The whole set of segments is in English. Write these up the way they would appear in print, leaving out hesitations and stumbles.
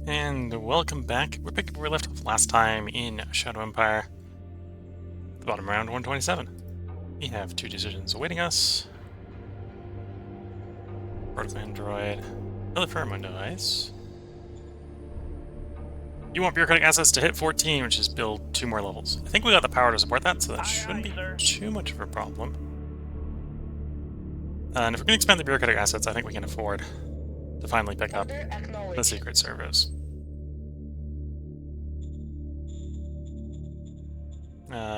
And welcome back. We're picking up where we left off last time in Shadow Empire. The bottom round 127. We have two decisions awaiting us. Protocol Android. Another pheromone device. You want bureaucratic assets to hit 14, which is build 2 more levels. I think we got the power to support that, so that shouldn't be too much of a problem. And if we're going to expand the bureaucratic assets, I think we can afford to finally pick up the Secret Service.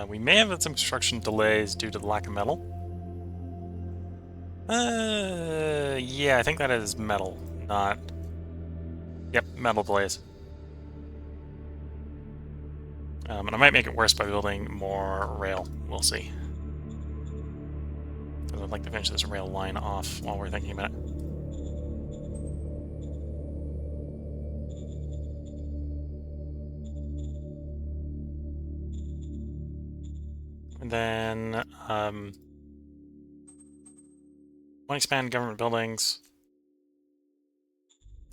We may have had some construction delays due to the lack of metal. Yeah, I think that is metal, not... Yep, metal delays. And I might make it worse by building more rail. We'll see. Because I'd like to finish this rail line off while we're thinking about it. And then, want to expand government buildings.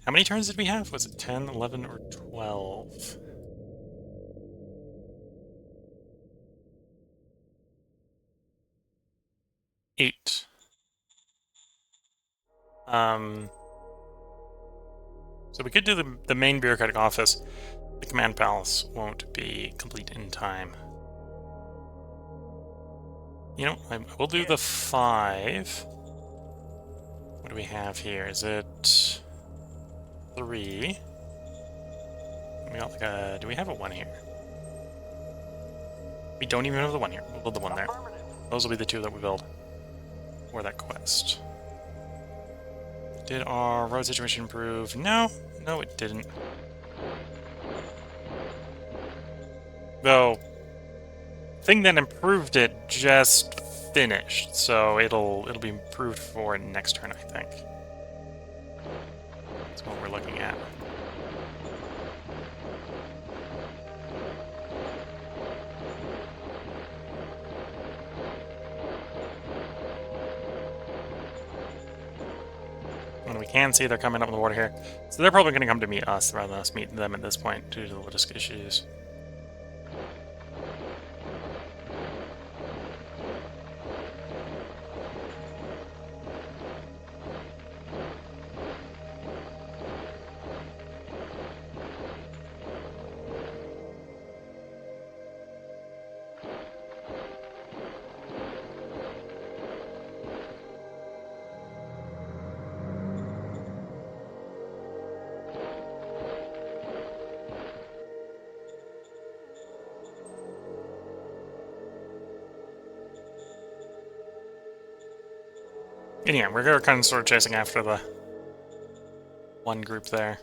How many turns did we have? Was it 10, 11, or 12? Eight. So we could do the main bureaucratic office. The command palace won't be complete in time. You know, I will do the 5. What do we have here? Is it 3? We got like a... Do we have a 1 here? We don't even have the 1 here. We'll build the 1 there. Those will be the 2 that we build for that quest. Did our road situation improve? No. No, it didn't. Though, thing that improved it just finished, so it'll be improved for next turn, I think. That's what we're looking at. And we can see they're coming up on the water here. So they're probably going to come to meet us rather than us meet them at this point due to the logistic issues. And yeah, we're kind of sort of chasing after the one group there.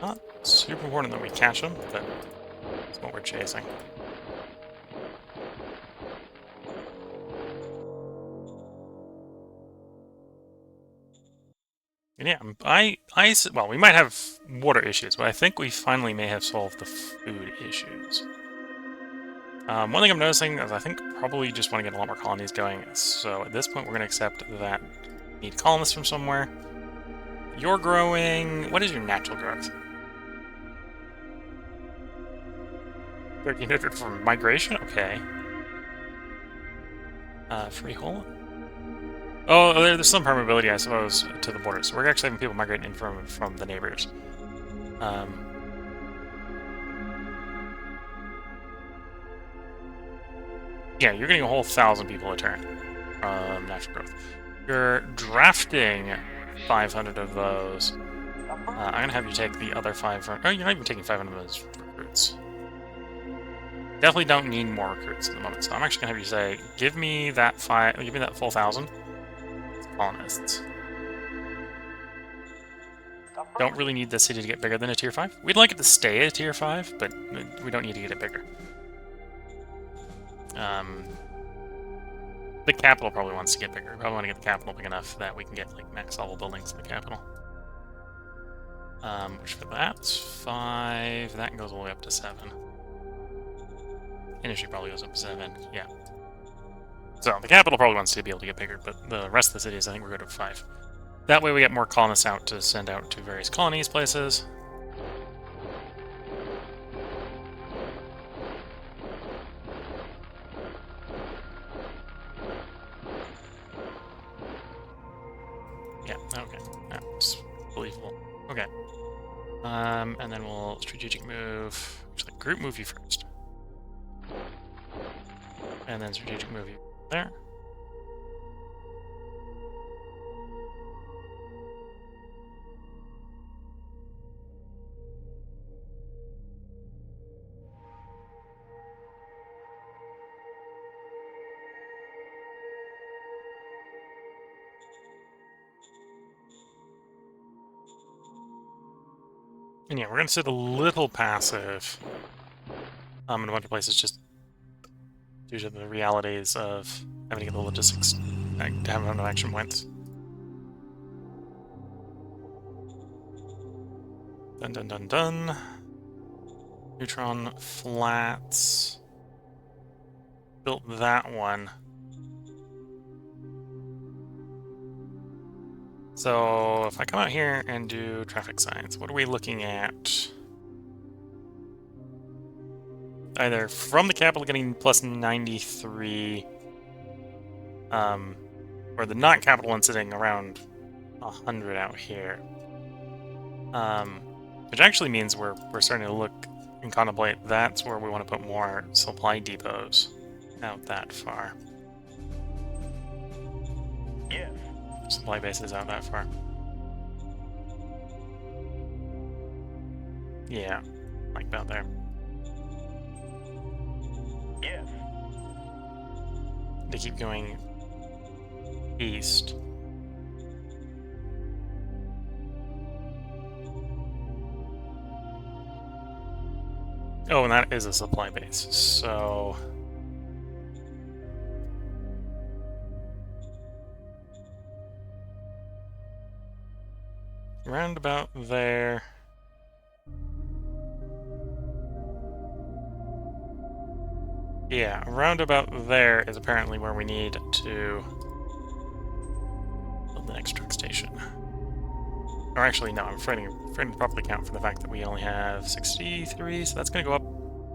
Not super important that we catch them, but that's what we're chasing. And yeah, well, we might have water issues, but I think we finally may have solved the food issues. One thing I'm noticing is I think probably just want to get a lot more colonies going, so at this point we're going to accept that we need colonists from somewhere. You're growing... What is your natural growth? 1,300 for migration? Okay. Freehold? Oh, there's some permeability, I suppose, to the border, so we're actually having people migrating in from the neighbors. Yeah, you're getting a whole 1,000 people a turn from natural growth. You're drafting 500 of those. I'm going to have you take the other 500... Oh, you're not even taking 500 of those recruits. Definitely don't need more recruits at the moment, so I'm actually going to have you say, give me that full 1,000 colonists. Don't really need the city to get bigger than a tier 5. We'd like it to stay a tier 5, but we don't need to get it bigger. The capital probably wants to get bigger. We probably want to get the capital big enough that we can get like max level buildings in the capital. Which for that's 5. That goes all the way up to 7. Industry probably goes up to 7. Yeah. So the capital probably wants to be able to get bigger, but the rest of the cities I think we're good at 5. That way we get more colonists out to send out to various colonies places. And then we'll strategic move. Actually, group move you first. And then strategic move you there. And yeah, we're going to sit a little passive in a bunch of places just due to the realities of having to get the logistics to have no action points. Dun dun dun dun. Neutron flats. Built that one. So if I come out here and do traffic signs, what are we looking at? Either from the capital getting plus 93, or the not capital one sitting around 100 out here. Which actually means we're starting to look and contemplate that's where we want to put more supply depots out that far. Yes. Supply bases out that far. Yeah, like about there. Yes. They keep going east. Oh, and that is a supply base, so... Round about there. Yeah, around about there is apparently where we need to build the next truck station. Or actually, no, I'm afraid to properly count for the fact that we only have 63, so that's going to go up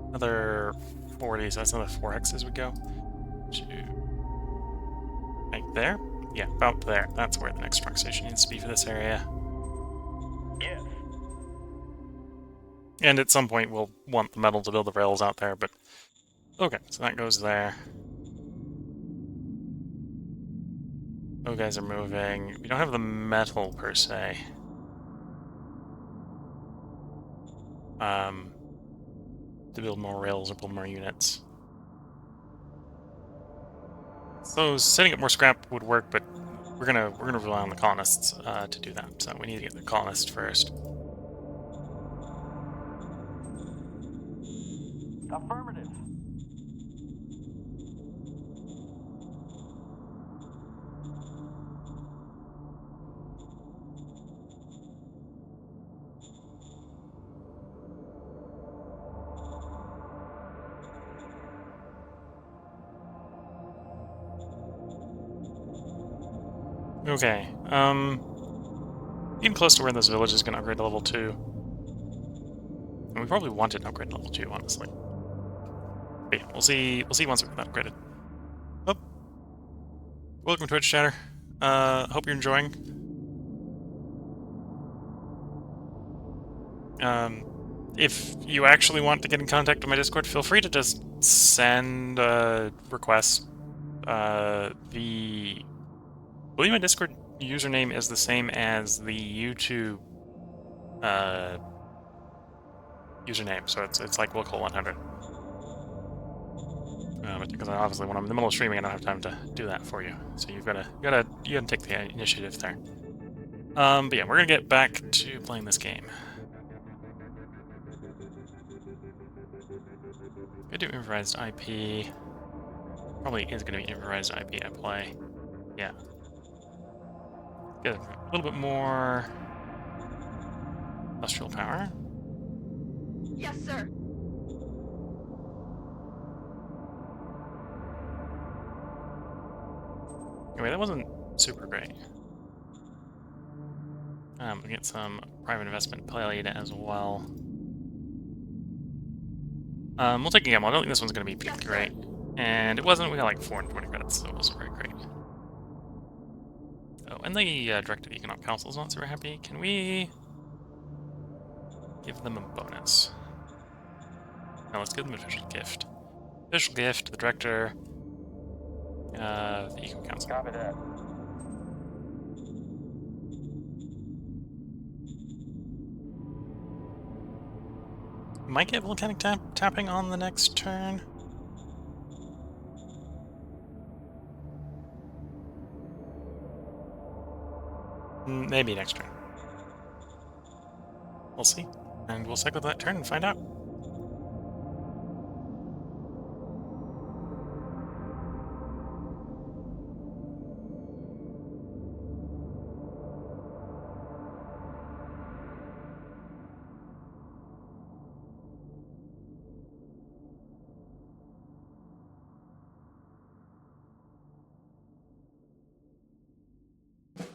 another 40, so that's another 4 hexes would go to... Right there? Yeah, about there. That's where the next truck station needs to be for this area. Yes. And at some point we'll want the metal to build the rails out there, but... Okay, so that goes there. Those guys are moving. We don't have the metal, per se. To build more rails or build more units. So setting up more scrap would work, but we're gonna rely on the colonists to do that. So we need to get the colonists first. Affirmative. Okay, getting close to where this village is going to upgrade to level 2. And we probably wanted to upgrade to level 2, honestly. But yeah, we'll see once we get that upgraded. Oh. Welcome to Twitch chatter. Hope you're enjoying. If you actually want to get in contact with my Discord, feel free to just send requests. I believe my Discord username is the same as the YouTube username, so it's like Wilco100. Because obviously when I'm in the middle of streaming, I don't have time to do that for you. So you gotta take the initiative there. But yeah, we're gonna get back to playing this game. Gonna do improvised IP. Probably is gonna be improvised IP I play. Yeah. Get a little bit more industrial power. Yes, sir. Anyway, that wasn't super great. We'll get some private investment played as well. We'll take a gamble. I don't think this one's going to be particularly great. And it wasn't. We got like 420 credits, so it wasn't very great. Oh, and the Director of the Economic Council is not super happy. Can we... give them a bonus. Now let's give them an official gift. Official gift to the director of the Eco Council. Copy that. Might get volcanic tapping on the next turn. Maybe next turn. We'll see. And we'll cycle that turn and find out.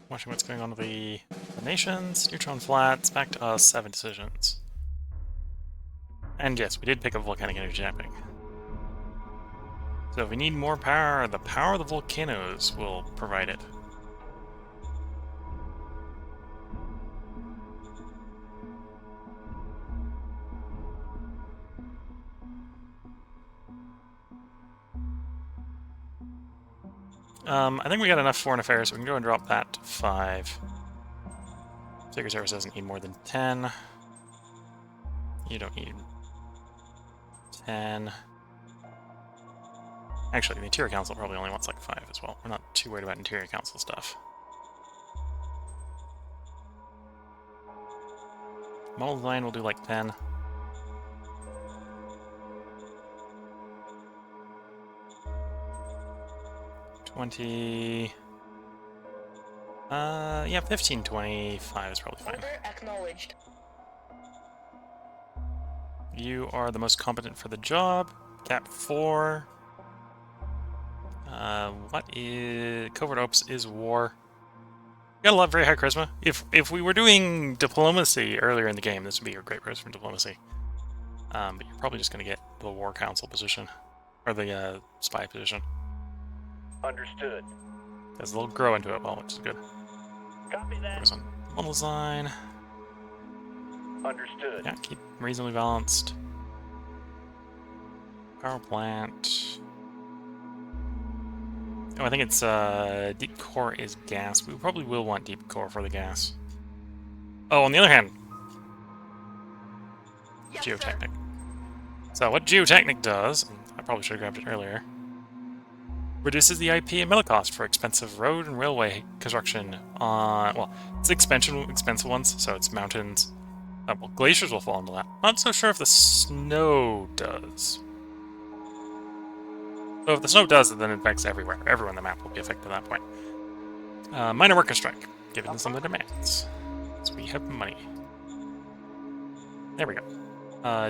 Watching what's going on with the nations, neutron flats, back to us, 7 decisions. And yes, we did pick up volcanic energy tapping. So if we need more power, the power of the volcanoes will provide it. I think we got enough foreign affairs, so we can go and drop that to 5. Secret Service doesn't need more than 10. You don't need 10. Actually, the Interior Council probably only wants like 5 as well. We're not too worried about Interior Council stuff. Model design will do like 10. Yeah, 15, 25 is probably fine. Order acknowledged. You are the most competent for the job. Cap 4. What is... Covert Ops is war. You got a lot of very high charisma. If we were doing diplomacy earlier in the game, this would be a great person for diplomacy. But you're probably just going to get the War Council position. Or the spy position. Understood. There's a little grow into it, well, which is good. Copy that. Focus on model design. Understood. Yeah, keep reasonably balanced. Power plant. Oh, I think it's deep core is gas. We probably will want deep core for the gas. Oh, on the other hand, Yes, geotechnic. So what geotechnic does, and I probably should have grabbed it earlier, reduces the IP and metal cost for expensive road and railway construction on, well, it's expensive ones, so it's mountains. Well, glaciers will fall into that. Not so sure if the snow does. So if the snow does, then it affects everywhere. Everyone on the map will be affected at that point. Minor worker strike, given some of the demands. So we have money. There we go.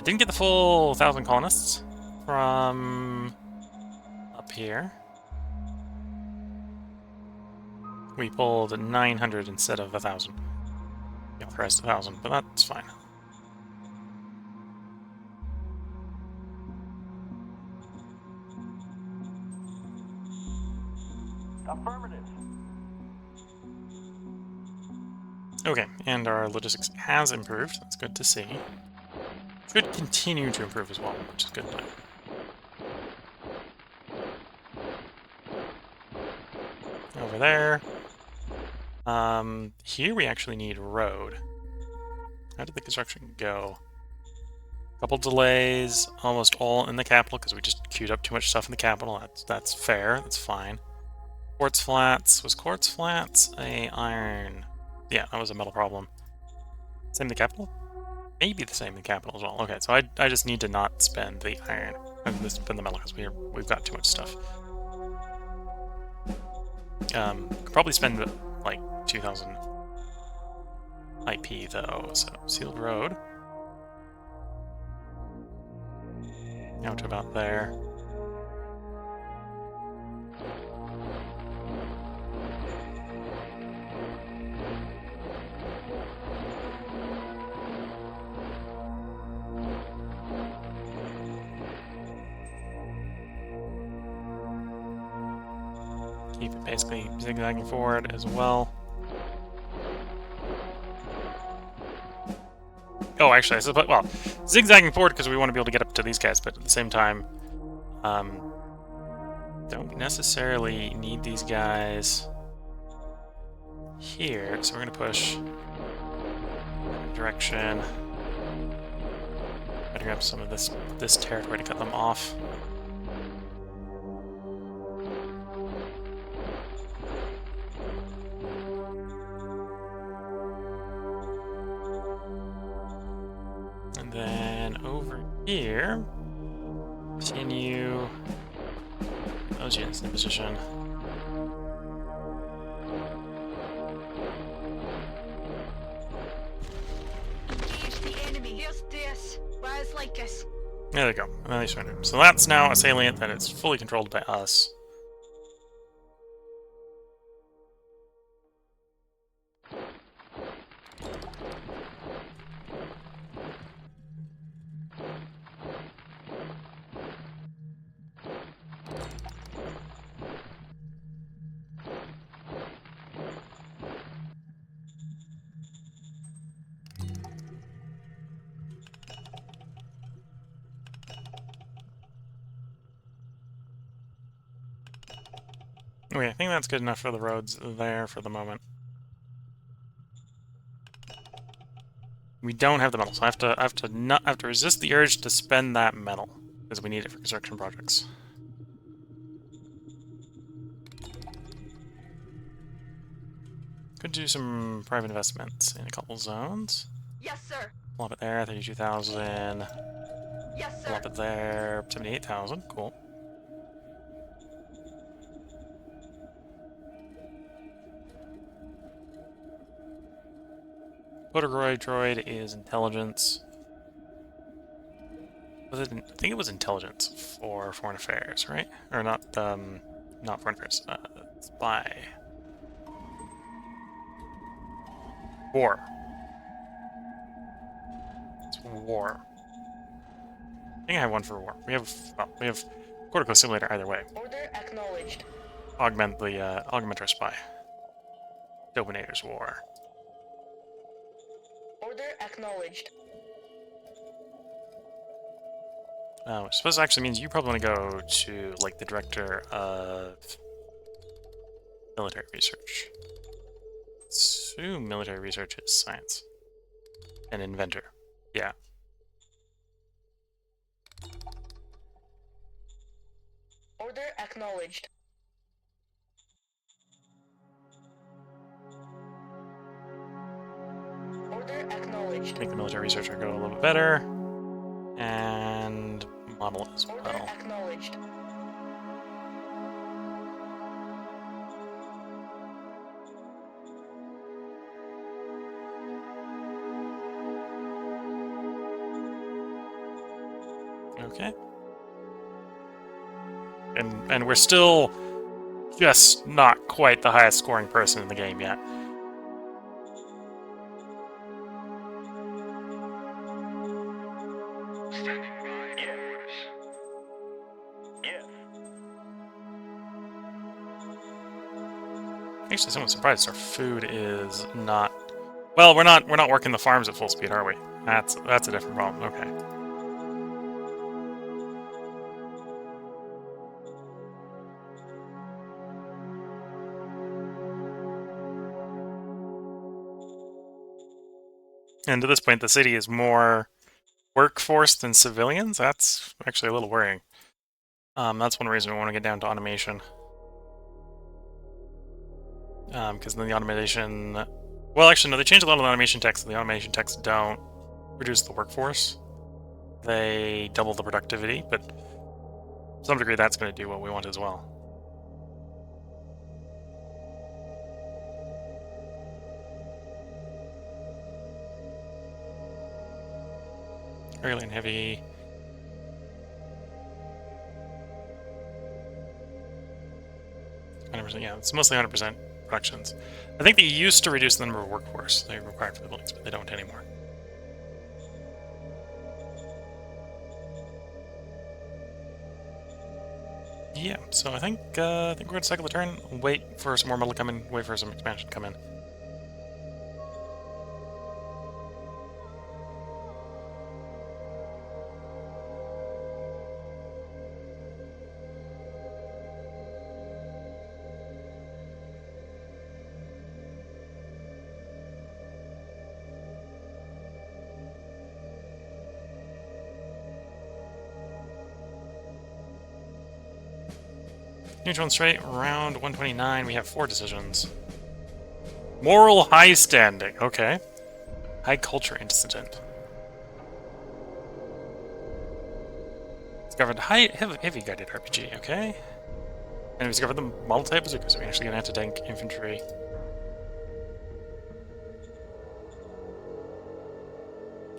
Didn't get the full 1,000 colonists from up here. We pulled 900 instead of 1,000. We authorized 1,000, but that's fine. Affirmative. Okay, and our logistics has improved. That's good to see. Should continue to improve as well, which is good to know. Over there. Here we actually need road. How did the construction go? Couple delays, almost all in the capital because we just queued up too much stuff in the capital. That's fair. That's fine. Quartz flats. Was quartz flats a iron? Yeah, that was a metal problem. Same in the capital? Maybe the same in the capital as well. Okay, so I just need to not spend the iron and spend the metal because we've got too much stuff. Could probably spend like 2,000 IP though. So sealed road. Now to about there. Keep it basically zigzagging forward as well. Oh, actually, I suppose, well, zigzagging forward because we want to be able to get up to these guys, but at the same time, don't necessarily need these guys here, so we're going to push direction. Try to grab some of this territory to cut them off. And then over here, continue those units in position. Engage the enemy. Here's this. Rise like us. There they go. And then they surrender. So that's now a salient that is fully controlled by us. Okay, I think that's good enough for the roads there for the moment. We don't have the metal, so I have to resist the urge to spend that metal because we need it for construction projects. Could do some private investments in a couple zones. Yes, sir. Plop it there, 32,000. Yes, sir. Plop it there, 78,000. Cool. Photoroid droid is intelligence. Was it? I think it was intelligence for foreign affairs, right? Or not? Not foreign affairs. Spy. War. It's war. I think I have one for war. We have Cortico Simulator either way. Order acknowledged. Augment our spy. Dominator's War. Order acknowledged. Which I suppose actually means you probably want to go to, like, the director of military research. Assume military research is science. An inventor. Yeah. Order acknowledged. Order acknowledged. Make the military researcher go a little bit better. And model as Order well. acknowledged. Okay. And we're still just not quite the highest scoring person in the game yet. Yes. Actually, someone surprised our food is not. Well, we're not working the farms at full speed, are we? That's a different problem. Okay. And to this point, the city is more workforce than civilians. That's actually a little worrying. That's one reason we want to get down to automation. Because then the automation... Well, actually, no, they changed a lot of the automation texts. The automation texts don't reduce the workforce. They double the productivity, but to some degree that's going to do what we want as well. Early and heavy. Yeah, it's mostly 100% productions. I think they used to reduce the number of workforce they required for the buildings, but they don't anymore. Yeah, so I think we're going to cycle the turn, wait for some more metal to come in, wait for some expansion to come in. Neutral and straight, round 129, we have 4 decisions. Moral high standing, okay. High culture incident. Discovered heavy guided RPG, okay. And we discovered the model type bazooka, so we're actually gonna have to tank infantry.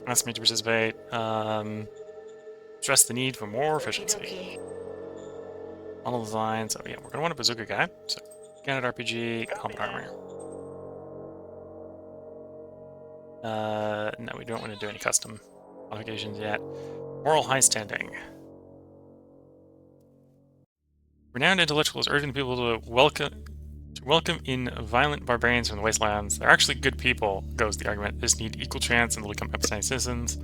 Asked me to participate. Stress the need for more efficiency. Model design, so yeah, we're gonna want a bazooka guy. So, guided RPG, combat armor. No, we don't want to do any custom modifications yet. Moral high standing. Renowned intellectuals urging people to welcome in violent barbarians from the wastelands. They're actually good people, goes the argument. They just need equal chance and they'll become epicenic citizens.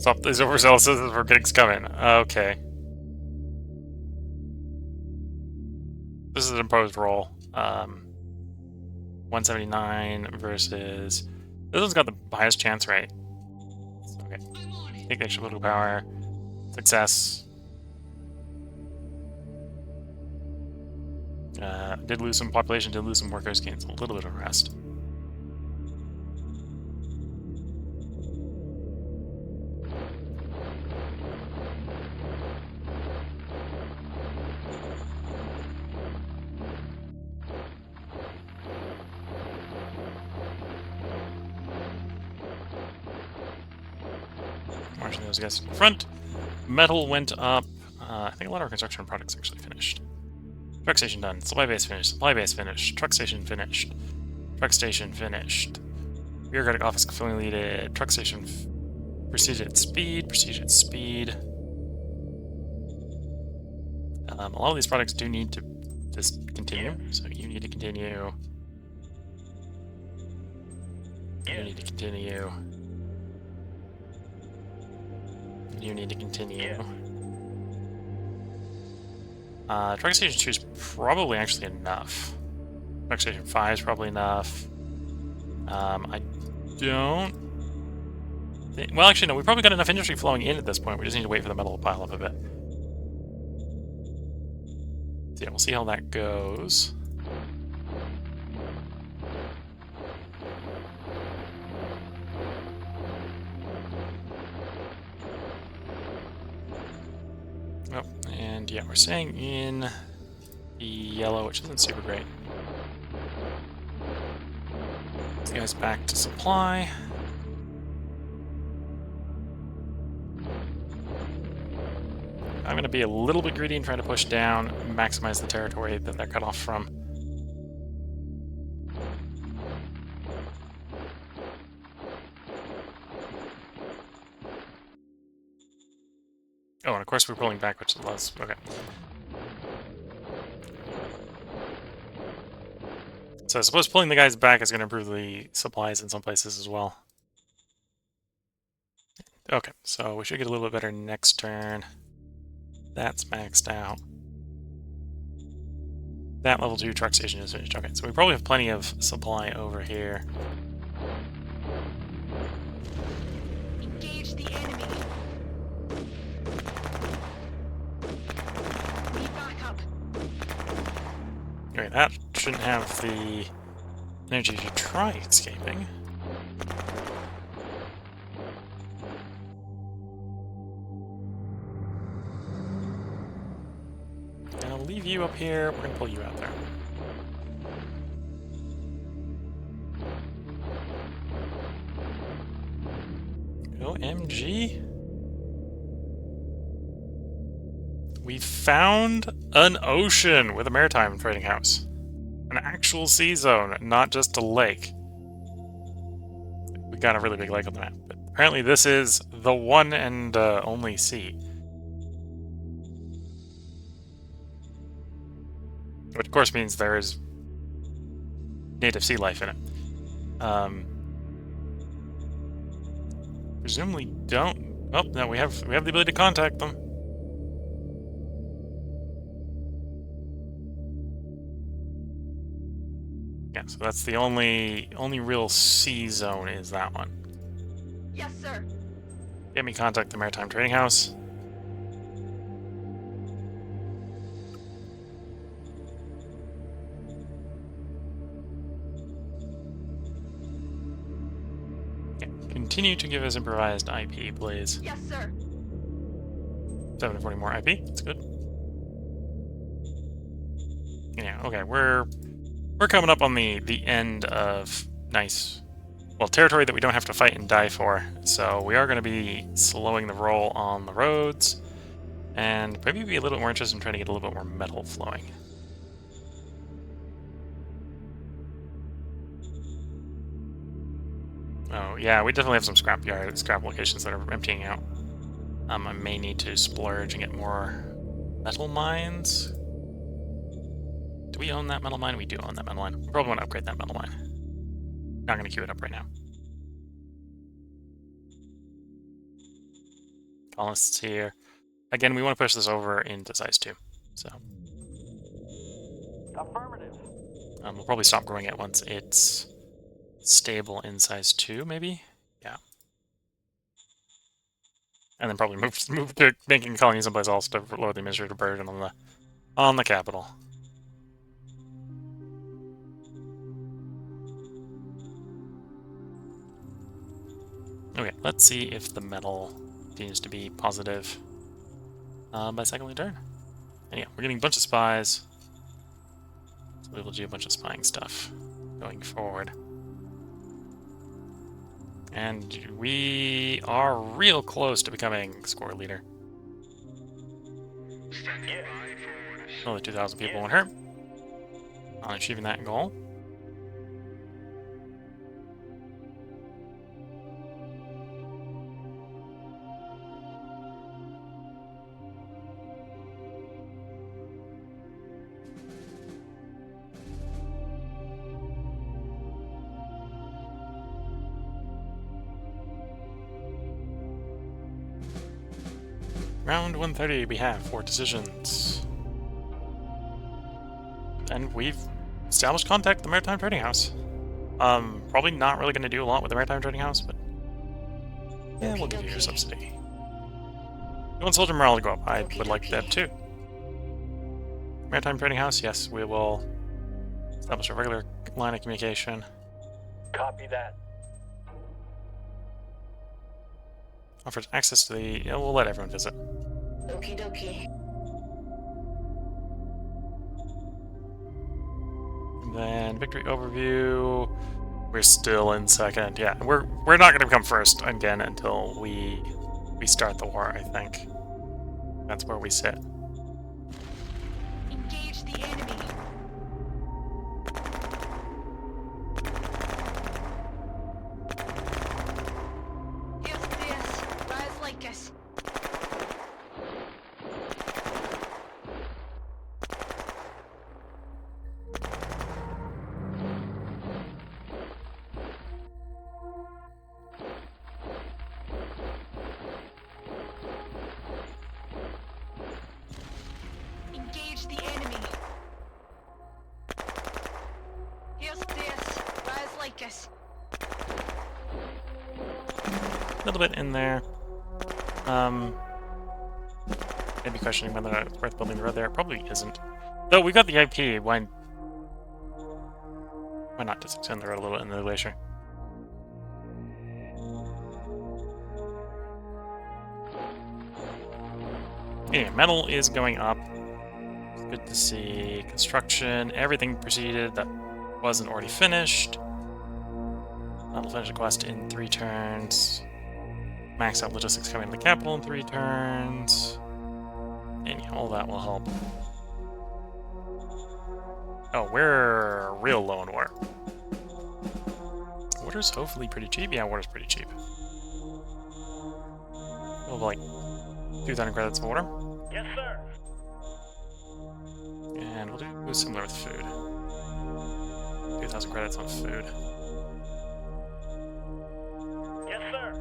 Stop these overzealous citizens for getting scum. Okay. This is an imposed roll. 179 versus... This one's got the highest chance rate. Okay. Take the extra political power. Success. Did lose some population, did lose some workers, gains a little bit of rest. Marching those guys in front. Metal went up. I think a lot of our construction products actually finished. Truck station done. Supply base finished. Supply base finished. Truck station finished. Truck station finished. Bureaucratic office completed. Truck station proceeded at speed. Proceeded at speed. A lot of these products do need to just continue. So you need to continue. You need to continue. You need to continue. Truck Station 2 is probably actually enough. Truck Station 5 is probably enough. I don't think... Well, actually, no, we probably got enough industry flowing in at this point. We just need to wait for the metal to pile up a bit. So yeah, we'll see how that goes. Oh, and yeah, we're staying in the yellow, which isn't super great. This guy's back to supply. I'm going to be a little bit greedy and try to push down, maximize the territory that they're cut off from. Oh, and of course we're pulling back, which is less. Okay. So I suppose pulling the guys back is going to improve the supplies in some places as well. Okay, so we should get a little bit better next turn. That's maxed out. That level 2 truck station is finished. Okay, so we probably have plenty of supply over here. Engage the enemy. Need backup. Okay, that shouldn't have the energy to try escaping. And I'll leave you up here. We're gonna pull you out there. OMG. We found an ocean with a maritime trading house. An actual sea zone, not just a lake. We got a really big lake on the map, but apparently this is the one and only sea. Which of course means there is native sea life in it. Presumably don't... Oh, no, we have the ability to contact them. Yeah, so that's the only real sea zone is that one. Yes, sir. Get me contact the Maritime Trading House. Okay. Continue to give us improvised IP, please. Yes, sir. 740 more IP. That's good. Yeah. Okay. We're coming up on the end of nice, well, territory that we don't have to fight and die for. So we are going to be slowing the roll on the roads, and maybe be a little bit more interested in trying to get a little bit more metal flowing. Oh yeah, we definitely have some scrap locations that are emptying out. I may need to splurge and get more metal mines. Do we own that metal mine? We do own that metal mine. We probably want to upgrade that metal mine. Not going to queue it up right now. Colonists here. Again, we want to push this over into size 2. So Affirmative. we'll probably stop growing it once it's stable in size 2, maybe? Yeah. And then probably move to making colonies someplace else to lower the administrative burden on the capital. Okay, let's see if the metal continues to be positive by second turn. And yeah, we're getting a bunch of spies. So we will do a bunch of spying stuff going forward. And we are real close to becoming score leader. Yeah. Another 2,000 people won't hurt on achieving that goal. Round 130, we have 4 decisions. And we've established contact with the Maritime Trading House. Probably not really going to do a lot with the Maritime Trading House, but yeah, we'll give you your subsidy. You want soldier morale to go up? I would like that too. Maritime Trading House, yes, we will establish a regular line of communication. Copy that. Offers access to the... Yeah, we'll let everyone visit. Okie dokie. And then victory overview. We're still in second. Yeah, we're not going to become first again until we start the war, I think. That's where we sit. Engage the enemy. Here's this. Rise like us. Engage the enemy. Here's this. Rise like us. A little bit in there. Maybe questioning whether it's worth building the road there. It probably isn't. Though we got the IP, why not just extend the road a little bit in the glacier? Yeah, metal is going up. It's good to see. Construction, everything proceeded that wasn't already finished. That'll finish the quest in 3 turns. Max out logistics coming to the capital in 3 turns. And yeah, all that will help. Oh, we're real low on water. Water's hopefully pretty cheap. Yeah, water's pretty cheap. We'll have like 2,000 credits of water. Yes, sir. And we'll do similar with food. 2,000 credits on food. Yes, sir.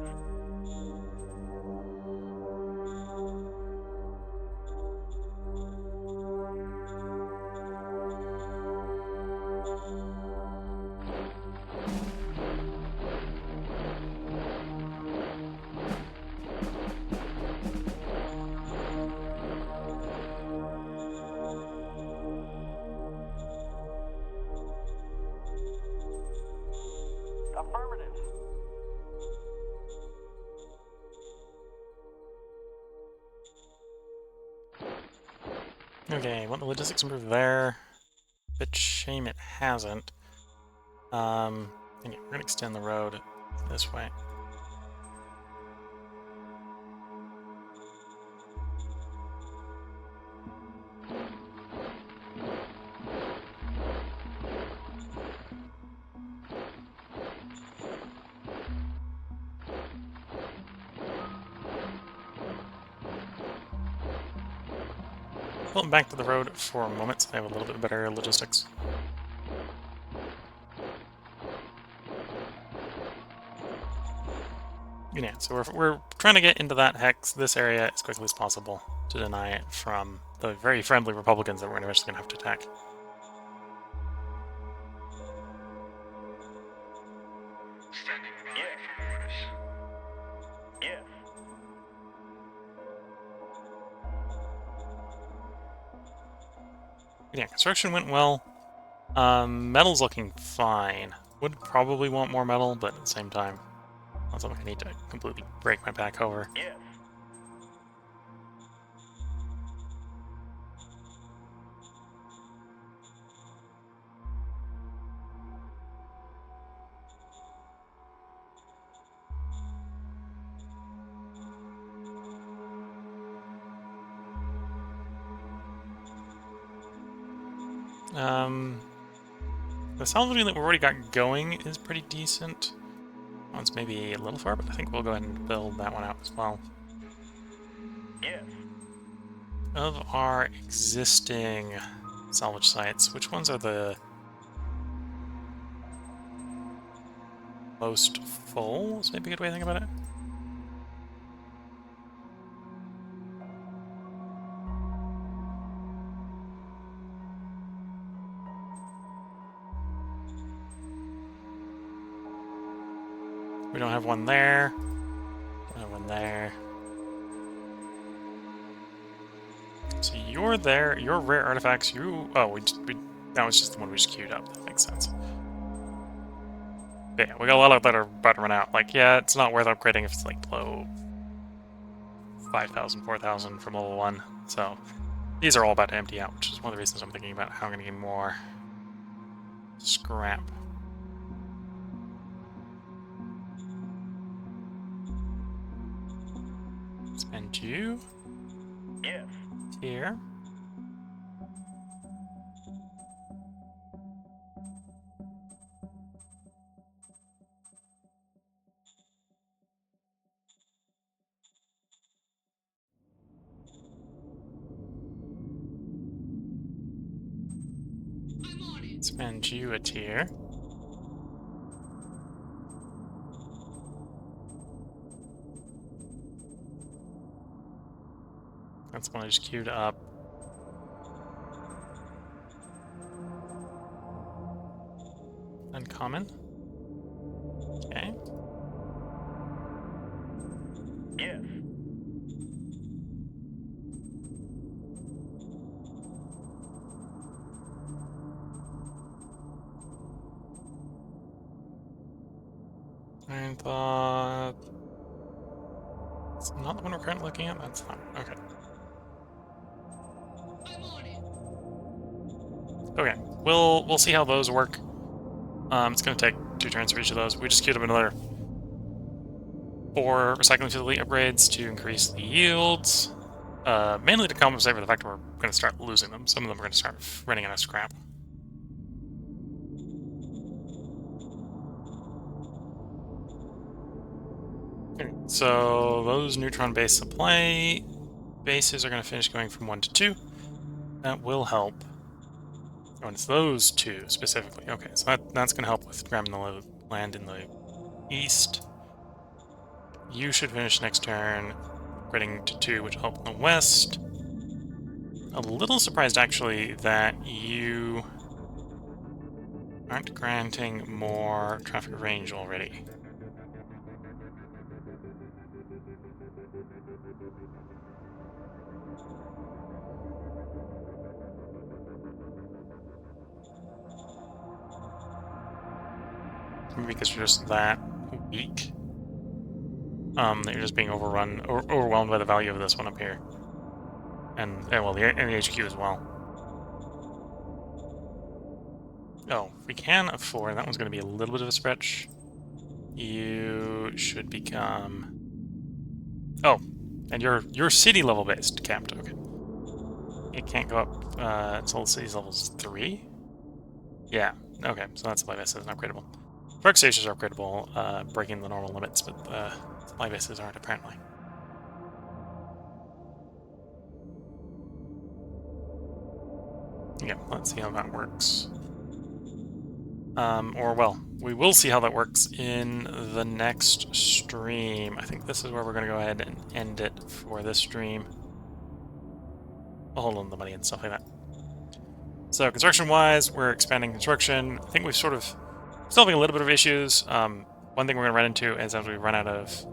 Affirmative. Okay, well, the logistics improved there. Bit shame it hasn't. And yeah, we're gonna extend the road this way. Pulling back to the road for a moment so I have a little bit better logistics. Yeah, so we're trying to get into that hex, this area, as quickly as possible to deny it from the very friendly Republicans that we're eventually going to have to attack. Yes. Yeah, construction went well. Metal's looking fine. Would probably want more metal, but at the same time, not something I need to completely break my back over. Yes. The salvaging that we've already got going is pretty decent. One's maybe a little far, but I think we'll go ahead and build that one out as well. Yes. Of our existing salvage sites, which ones are the most full? Is maybe a good way to think about it. We don't have one there. Don't have one there. So you're there. Your rare artifacts. Oh, that was just the one we just queued up. That makes sense. But yeah, we got a lot of that are about to run out. Like, yeah, it's not worth upgrading if it's like below 5,000, 4,000 from level 1. So these are all about to empty out, which is one of the reasons I'm thinking about how I'm going to get more scrap. Spend you Yes. here. Spend you a tier. That's one I just queued up. Uncommon. Okay. Yes. I thought it's not the one we're currently looking at. That's fine. Okay. Okay. We'll see how those work. It's gonna take 2 turns for each of those. We just queued up another 4 recycling facility upgrades to increase the yields. Mainly to compensate for the fact that we're gonna start losing them. Some of them are gonna start running out of scrap. Okay, so those neutron-based supply bases are going to finish going from 1 to 2. That will help. Oh, and it's those 2 specifically. Okay, so that's going to help with grabbing the land in the east. You should finish next turn, upgrading to 2, which will help in the west. A little surprised, actually, that you aren't granting more traffic range already. Maybe because you're just that weak. That you're just being overwhelmed by the value of this one up here. And well, and the HQ as well. Oh, we can afford. That one's going to be a little bit of a stretch. You should become. Oh, and you're city level based capped. Okay. It can't go up until the city's levels 3. Yeah. Okay. So that supply base isn't upgradable. Truck stations are upgradable, breaking the normal limits, but supply bases aren't apparently. Yeah. Let's see how that works. Or, well, we will see how that works in the next stream. I think this is where we're going to go ahead and end it for this stream. I'll hold on to the money and stuff like that. So, construction-wise, we're expanding construction. I think we've sort of still having a little bit of issues. One thing we're going to run into is as we run out of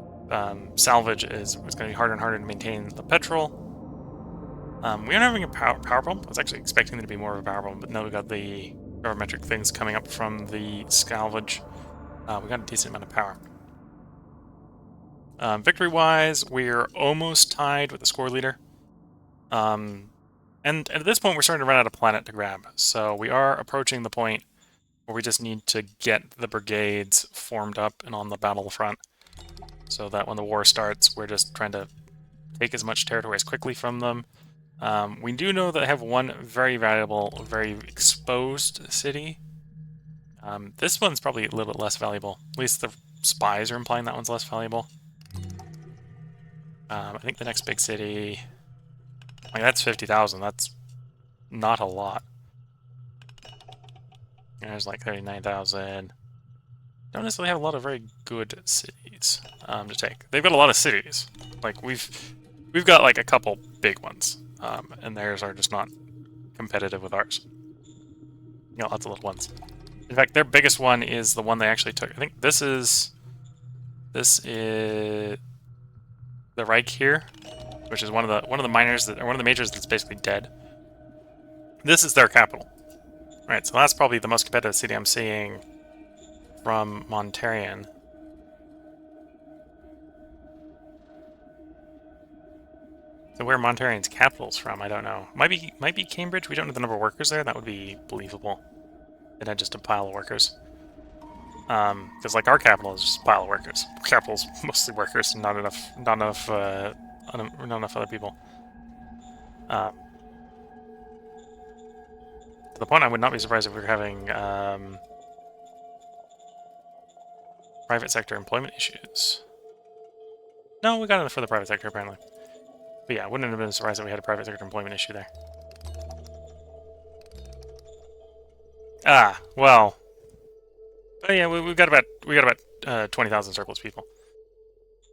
salvage is it's going to be harder and harder to maintain the petrol. We aren't having a power problem. I was actually expecting there to be more of a power problem, but no, we got the barometric things coming up from the salvage. We got a decent amount of power. Victory-wise, we're almost tied with the score leader. And at this point, we're starting to run out of planet to grab. So we are approaching the point where we just need to get the brigades formed up and on the battlefront, so that when the war starts, we're just trying to take as much territory as quickly from them. We do know that I have one very valuable, very exposed city. This one's probably a little bit less valuable. At least the spies are implying that one's less valuable. I think the next big city... Like, that's 50,000. That's not a lot. There's like 39,000. Don't necessarily have a lot of very good cities to take. They've got a lot of cities. Like, we've got like a couple big ones. And theirs are just not competitive with ours. You know, lots of little ones. In fact, their biggest one is the one they actually took. I think this is the Reich here, which is one of the miners that, or one of the majors that's basically dead. This is their capital. Right, so that's probably the most competitive city I'm seeing from Montarian. So where Montarian's capital's from, I don't know. Might be Cambridge. We don't know the number of workers there. That would be believable. It had just a pile of workers. Because like our capital is just a pile of workers. Our capital's mostly workers, and not enough other people. To the point, I would not be surprised if we were having private sector employment issues. No, we got enough for the private sector apparently. But yeah, I wouldn't have been surprised if we had a private sector employment issue there. Ah, well. Oh yeah, we got about 20,000 surplus people.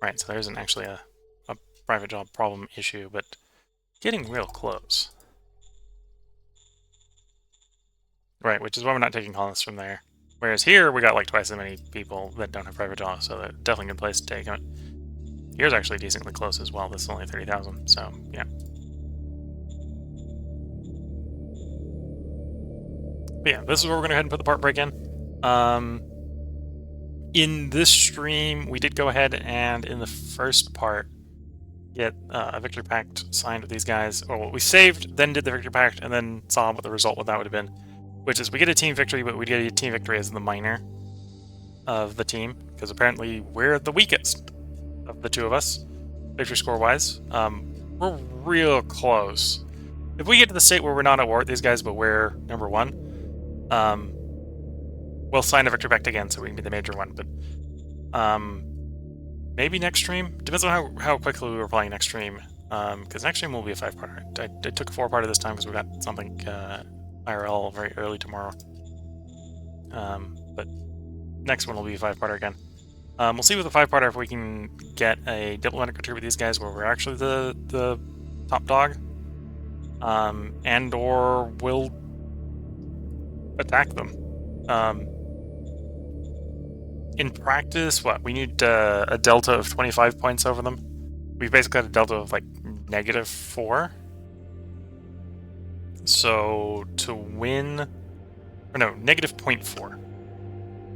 Right, so there isn't actually a private job problem issue, but getting real close. Right, which is why we're not taking colonists from there. Whereas here, we got like twice as many people that don't have private jobs, so they're definitely a good place to take it. Here's actually decently close as well. This is only 30,000, so yeah. But yeah, this is where we're going to go ahead and put the part break in. In this stream, we did go ahead and in the first part get a victory pact signed with these guys. Or we saved, then did the victory pact, and then saw what the result of that would have been. Which is we get a team victory, but we get a team victory as the minor of the team. Because apparently we're the weakest of the two of us, victory score-wise. We're real close. If we get to the state where we're not at war with these guys, but we're number one, we'll sign a victory pact again, so we can be the major one. But maybe next stream. Depends on how quickly we were playing next stream. Because next stream will be a 5-parter. I took a 4-parter this time because we got something IRL very early tomorrow. But next one will be a 5-parter again. We'll see with the 5-parter if we can get a diplomatic retreat with these guys where we're actually the top dog. And or we'll attack them. In practice, what? We need a delta of 25 points over them. We've basically got a delta of like -4. So to win, or no, -0.4.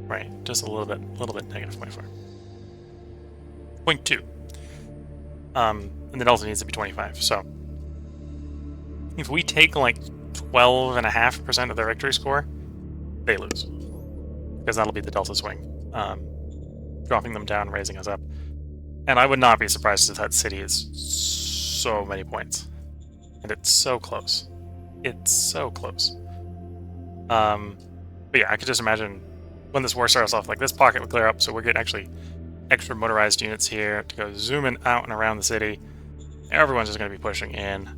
Right, just a little bit -0.4. 0.2. And the delta needs to be 25. So If we take like 12.5% of their victory score, they lose. Because that'll be the Delta swing. Dropping them down, raising us up. And I would not be surprised if that city is so many points. And it's so close. It's so close. But yeah, I could just imagine when this war starts off, like this pocket would clear up, so we're getting actually extra motorized units here to go zooming out and around the city. Everyone's just going to be pushing in.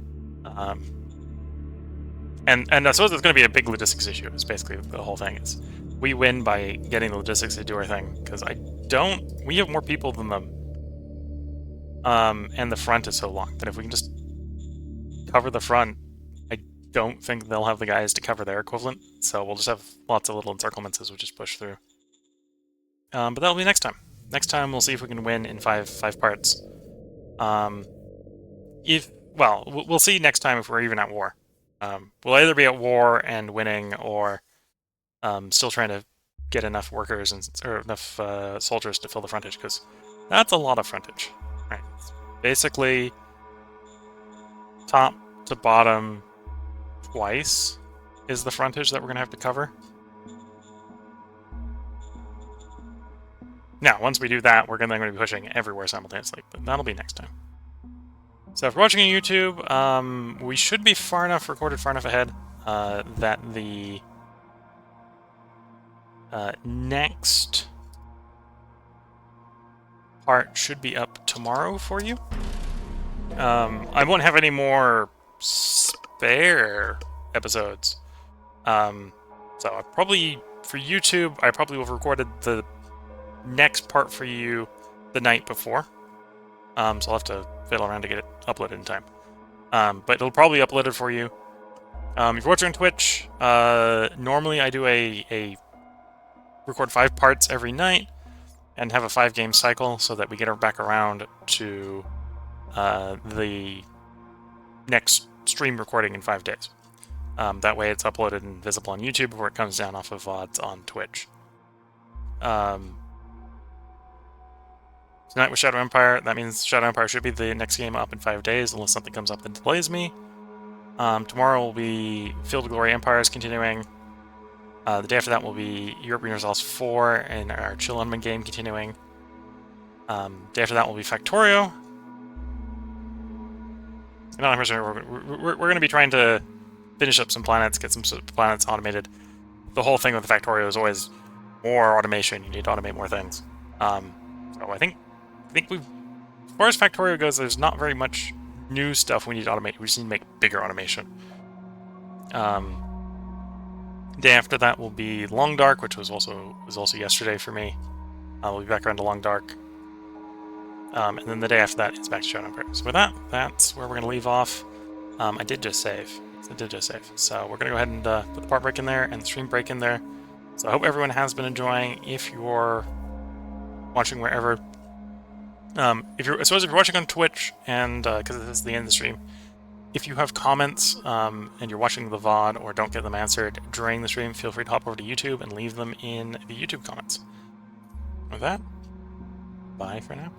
And I suppose it's going to be a big logistics issue, is basically the whole thing. Is we win by getting the logistics to do our thing, because we have more people than them. And the front is so long that if we can just cover the front, I don't think they'll have the guys to cover their equivalent, so we'll just have lots of little encirclements as we just push through. But that'll be next time. Next time we'll see if we can win in five parts. We'll see next time if we're even at war. We'll either be at war and winning, or still trying to get enough workers or enough soldiers to fill the frontage, because that's a lot of frontage. Right? It's basically top to bottom twice is the frontage that we're going to have to cover. Now, once we do that, we're going to be pushing everywhere simultaneously, but that'll be next time. So if you're watching on YouTube, we should be recorded far enough ahead, that the next part should be up tomorrow for you. I won't have any more spare episodes. So for YouTube, I probably will have recorded the next part for you the night before. So I'll have to fiddle around to get it uploaded in time. But it'll probably be uploaded for you. If you're watching on Twitch, normally I do a record 5 parts every night and have a 5-game cycle so that we get back around to the next stream recording in 5 days. That way it's uploaded and visible on YouTube before it comes down off of VODs on Twitch. Tonight with Shadow Empire, that means Shadow Empire should be the next game up in 5 days, unless something comes up that delays me. Tomorrow will be Field of Glory Empires continuing. The day after that will be European Resolves 4 and our Chill Unman game continuing. Day after that will be Factorio. And I'm sure we're going to be trying to finish up some planets, get some planets automated. The whole thing with the Factorio is always more automation. You need to automate more things. So I think as far as Factorio goes, there's not very much new stuff we need to automate. We just need to make bigger automation. Day after that will be Long Dark, which was also yesterday for me. We'll be back around to Long Dark. And then the day after that, it's back to Shadow Empire. So with that, that's where we're going to leave off. I did just save. So we're going to go ahead and put the part break in there and the stream break in there. So I hope everyone has been enjoying. If you're watching wherever, if you're watching on Twitch, and because this is the end of the stream, if you have comments and you're watching the VOD or don't get them answered during the stream, feel free to hop over to YouTube and leave them in the YouTube comments. With that, bye for now.